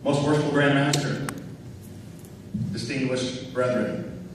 Most worshipful Grand Master, distinguished brethren,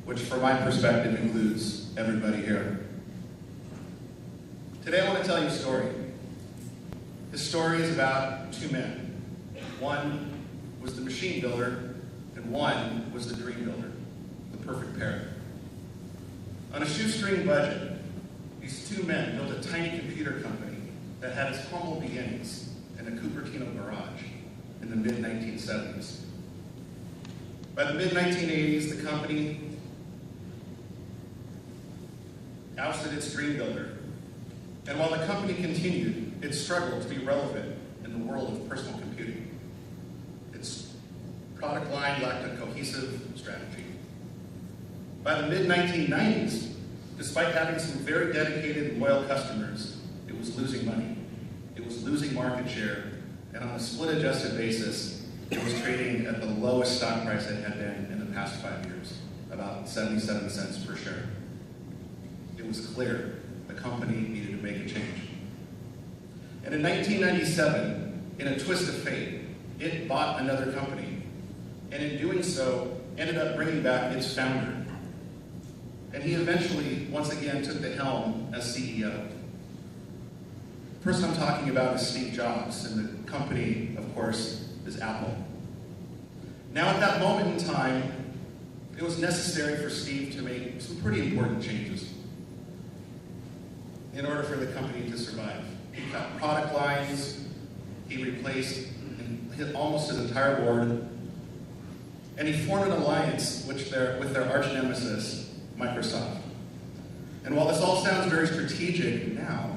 which from my perspective includes everybody here. Today I want to tell you a story. This story is about two men. One was the machine builder, and one was the dream builder, the perfect pair. On a shoestring budget, these two men built a tiny computer company that had its humble beginnings in a Cupertino garage in the mid-1970s. By the mid-1980s, the company ousted its dream builder. And while the company continued, it struggled to be relevant in the world of personal computing. Its product line lacked a cohesive strategy. By the mid-1990s, despite having some very dedicated and loyal customers, it was losing money. It was losing market share, and on a split-adjusted basis, it was trading at the lowest stock price it had been in the past 5 years, about 77 cents per share. It was clear the company needed to make a change. And in 1997, in a twist of fate, it bought another company, and in doing so, ended up bringing back its founder. And he eventually, once again, took the helm as CEO. The person I'm talking about is Steve Jobs, and the company, of course, is Apple. Now, at that moment in time, it was necessary for Steve to make some pretty important changes in order for the company to survive. He cut product lines, he replaced almost his entire board, and he formed an alliance with their arch nemesis, Microsoft. And while this all sounds very strategic now,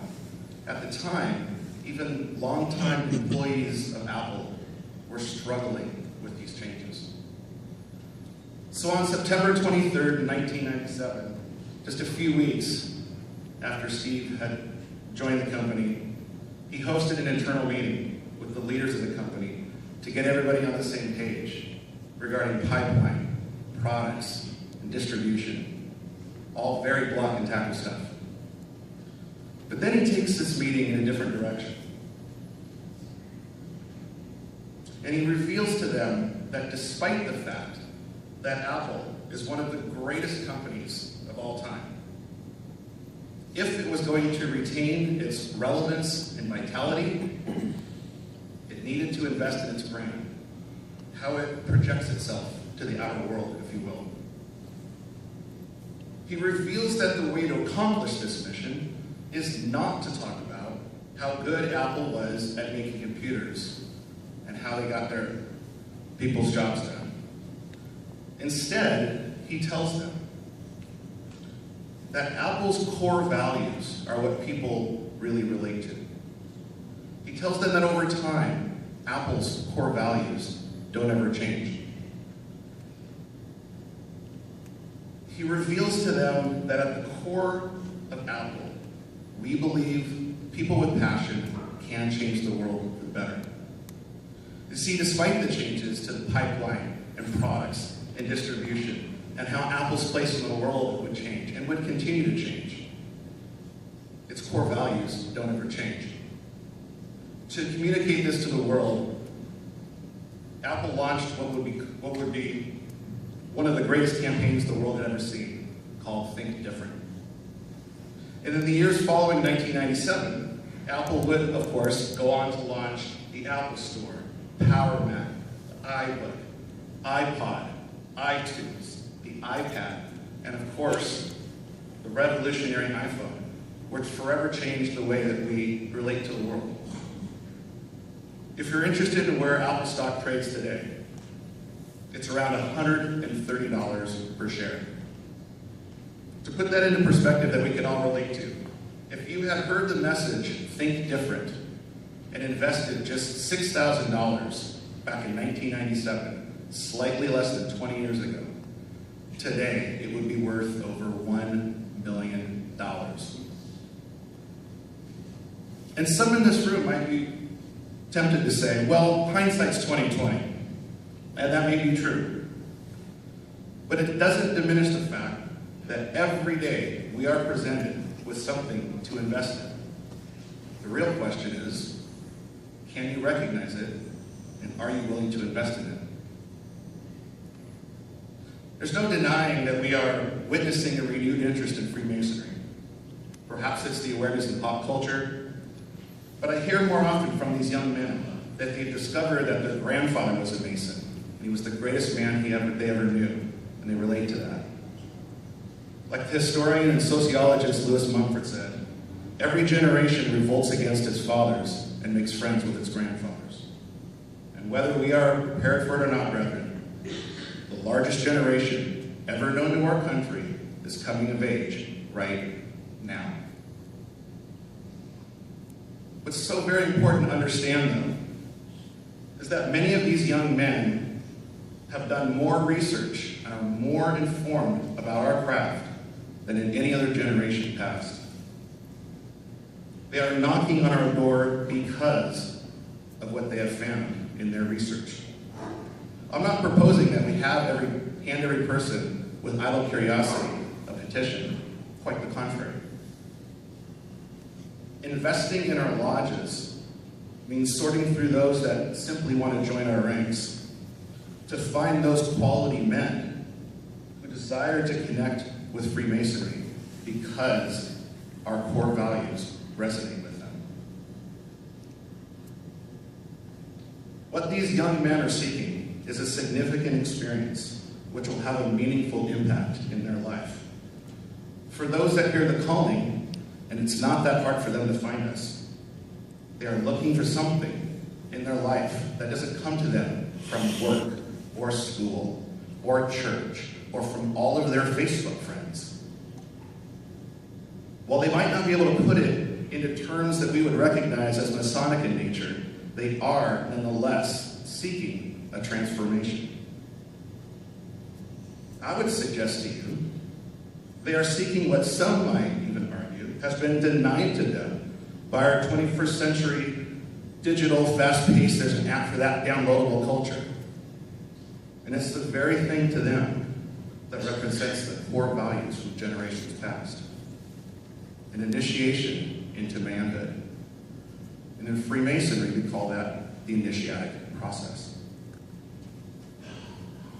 at the time, even longtime employees of Apple were struggling with these changes. So on September 23rd, 1997, just a few weeks after Steve had joined the company, he hosted an internal meeting with the leaders of the company to get everybody on the same page regarding pipeline, products, and distribution, all very block and tackle stuff. But then he takes this meeting in a different direction. And he reveals to them that despite the fact that Apple is one of the greatest companies of all time, if it was going to retain its relevance and vitality, it needed to invest in its brand, how it projects itself to the outer world, if you will. He reveals that the way to accomplish this mission is not to talk about how good Apple was at making computers and how they got their people's jobs done. Instead, he tells them that Apple's core values are what people really relate to. He tells them that over time, Apple's core values don't ever change. He reveals to them that at the core of Apple, we believe people with passion can change the world for the better. You see, despite the changes to the pipeline and products and distribution, and how Apple's place in the world would change and would continue to change, its core values don't ever change. To communicate this to the world, Apple launched what would be one of the greatest campaigns the world had ever seen, called Think Different. And in the years following 1997, Apple would, of course, go on to launch the Apple Store, Power Mac, the iBook, iPod, iTunes, the iPad, and of course, the revolutionary iPhone, which forever changed the way that we relate to the world. If you're interested in where Apple stock trades today, it's around $130 per share. To put that into perspective that we can all relate to, if you had heard the message, Think Different, and invested just $6,000 back in 1997, slightly less than 20 years ago, today it would be worth over $1 billion. And some in this room might be tempted to say, well, hindsight's 20/20, and that may be true. But it doesn't diminish the fact that every day we are presented with something to invest in. The real question is, can you recognize it And are you willing to invest in it? There's no denying that we are witnessing a renewed interest in Freemasonry. Perhaps it's the awareness in pop culture, but I hear more often from these young men that they discovered that their grandfather was a Mason, and he was the greatest man they ever knew, and they relate to that. Like the historian and sociologist Lewis Mumford said, every generation revolts against its fathers and makes friends with its grandfathers. And whether we are prepared for it or not, brethren, the largest generation ever known to our country is coming of age right now. What's so very important to understand, though, is that many of these young men have done more research and are more informed about our craft than in any other generation past. They are knocking on our door because of what they have found in their research. I'm not proposing that we hand every person with idle curiosity a petition, quite the contrary. Investing in our lodges means sorting through those that simply want to join our ranks, to find those quality men who desire to connect with Freemasonry because our core values resonate with them. What these young men are seeking is a significant experience which will have a meaningful impact in their life. For those that hear the calling, and it's not that hard for them to find us, they are looking for something in their life that doesn't come to them from work or school or church or from all of their Facebook friends. While they might not be able to put it into terms that we would recognize as Masonic in nature, they are nonetheless seeking a transformation. I would suggest to you, they are seeking what some might even argue has been denied to them by our 21st century digital, fast-paced, there's an app for that downloadable culture. And it's the very thing to them that represents the core values from generations past. An initiation into manhood. And in Freemasonry, we call that the initiatic process.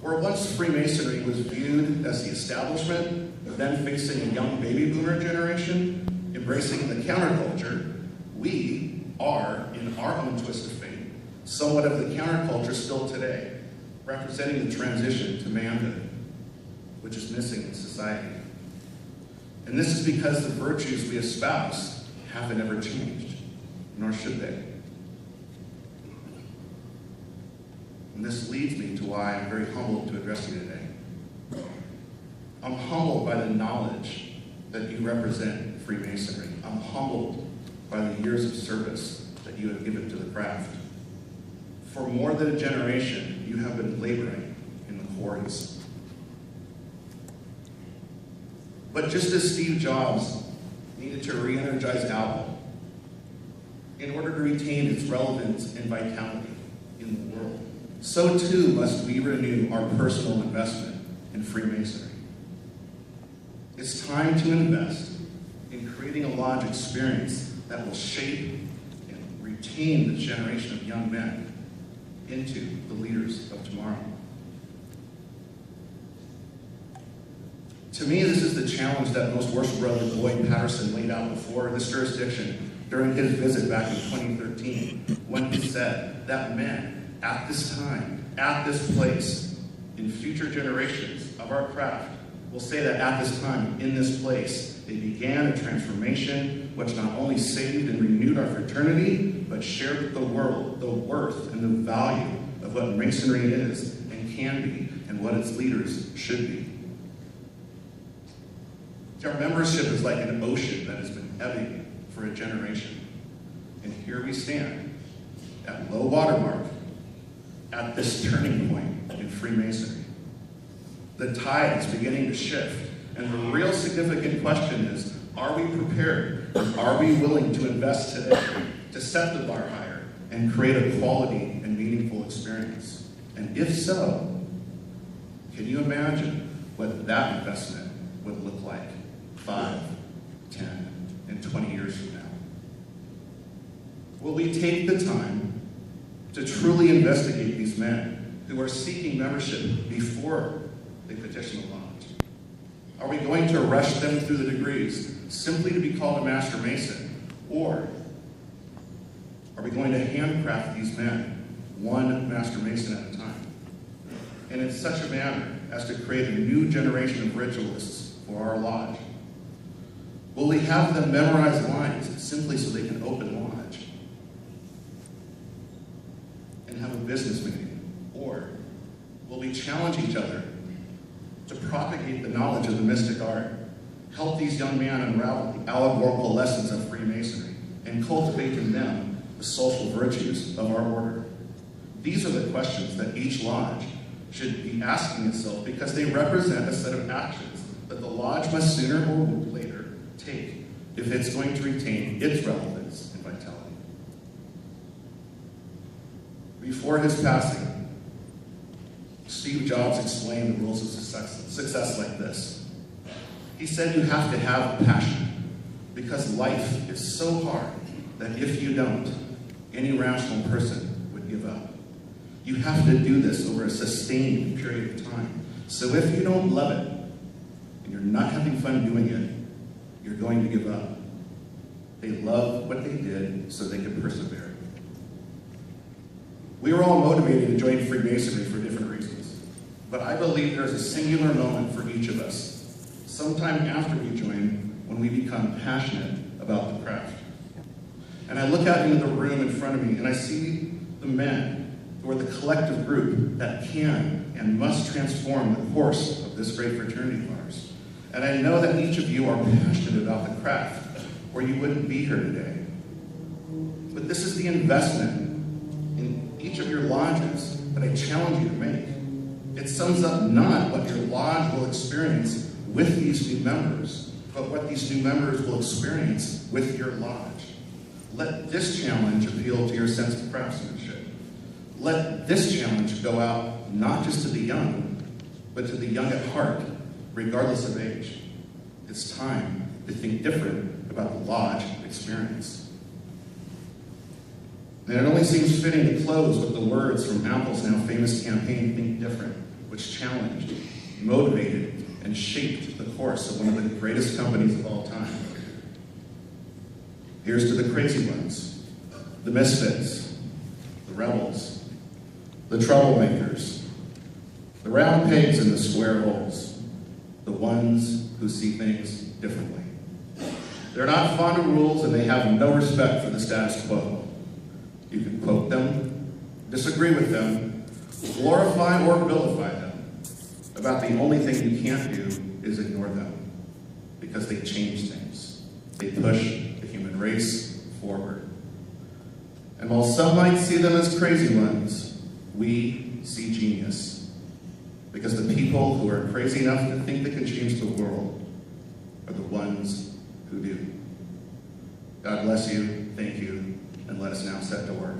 Where once Freemasonry was viewed as the establishment, then facing a young baby boomer generation, embracing the counterculture, we are, in our own twist of fate, somewhat of the counterculture still today, representing the transition to manhood, which is missing in society. And this is because the virtues we espouse haven't ever changed, nor should they. And this leads me to why I'm very humbled to address you today. I'm humbled by the knowledge that you represent Freemasonry. I'm humbled by the years of service that you have given to the craft. For more than a generation, you have been laboring in the quarries. But just as Steve Jobs needed to re-energize Apple in order to retain its relevance and vitality in the world, so too must we renew our personal investment in Freemasonry. It's time to invest in creating a lodge experience that will shape and retain this generation of young men into the leaders of tomorrow. To me, this is the challenge that Most Worship Brother Lloyd Patterson laid out before this jurisdiction during his visit back in 2013, when he said that men at this time, at this place, in future generations of our craft, will say that at this time, in this place, they began a transformation which not only saved and renewed our fraternity, but shared with the world the worth and the value of what Masonry is and can be, and what its leaders should be. Our membership is like an ocean that has been ebbing for a generation. And here we stand, at low water mark, at this turning point in Freemasonry. The tide is beginning to shift, and the real significant question is, are we prepared? Are we willing to invest today to set the bar higher and create a quality and meaningful experience? And if so, can you imagine what that investment would look like 5, 10, and 20 years from now? Will we take the time to truly investigate these men who are seeking membership before they petition the lodge? Are we going to rush them through the degrees simply to be called a Master Mason? Or are we going to handcraft these men, one Master Mason at a time, and in such a manner as to create a new generation of ritualists for our lodge? Will we have them memorize lines simply so they can open lodge and have a business meeting? Or will we challenge each other to propagate the knowledge of the mystic art, help these young men unravel the allegorical lessons of Freemasonry, and cultivate in them the social virtues of our order? These are the questions that each lodge should be asking itself, because they represent a set of actions that the lodge must sooner or later take if it's going to retain its relevance and vitality. Before his passing, Steve Jobs explained the rules of success like this. He said you have to have a passion, because life is so hard that if you don't, any rational person would give up. You have to do this over a sustained period of time. So if you don't love it, and you're not having fun doing it, you're going to give up. They loved what they did so they could persevere. We were all motivated to join Freemasonry for different reasons, but I believe there's a singular moment for each of us, sometime after we join, when we become passionate about the craft. And I look out into the room in front of me, and I see the men who are the collective group that can and must transform the course of this great fraternity of ours. And I know that each of you are passionate about the craft, or you wouldn't be here today. But this is the investment in each of your lodges that I challenge you to make. It sums up not what your lodge will experience with these new members, but what these new members will experience with your lodge. Let this challenge appeal to your sense of craftsmanship. Let this challenge go out not just to the young, but to the young at heart, regardless of age. It's time to think different about the lodge experience. And it only seems fitting to close with the words from Apple's now famous campaign, Think Different, which challenged, motivated, and shaped the course of one of the greatest companies of all time. Here's to the crazy ones, the misfits, the rebels, the troublemakers, the round pegs in the square holes, the ones who see things differently. They're not fond of rules, and they have no respect for the status quo. You can quote them, disagree with them, glorify or vilify them. About the only thing you can't do is ignore them, because they change things. They push the human race forward. And while some might see them as crazy ones, we see genius. Because the people who are crazy enough to think they can change the world are the ones who do. God bless you, thank you, and let us now set to work.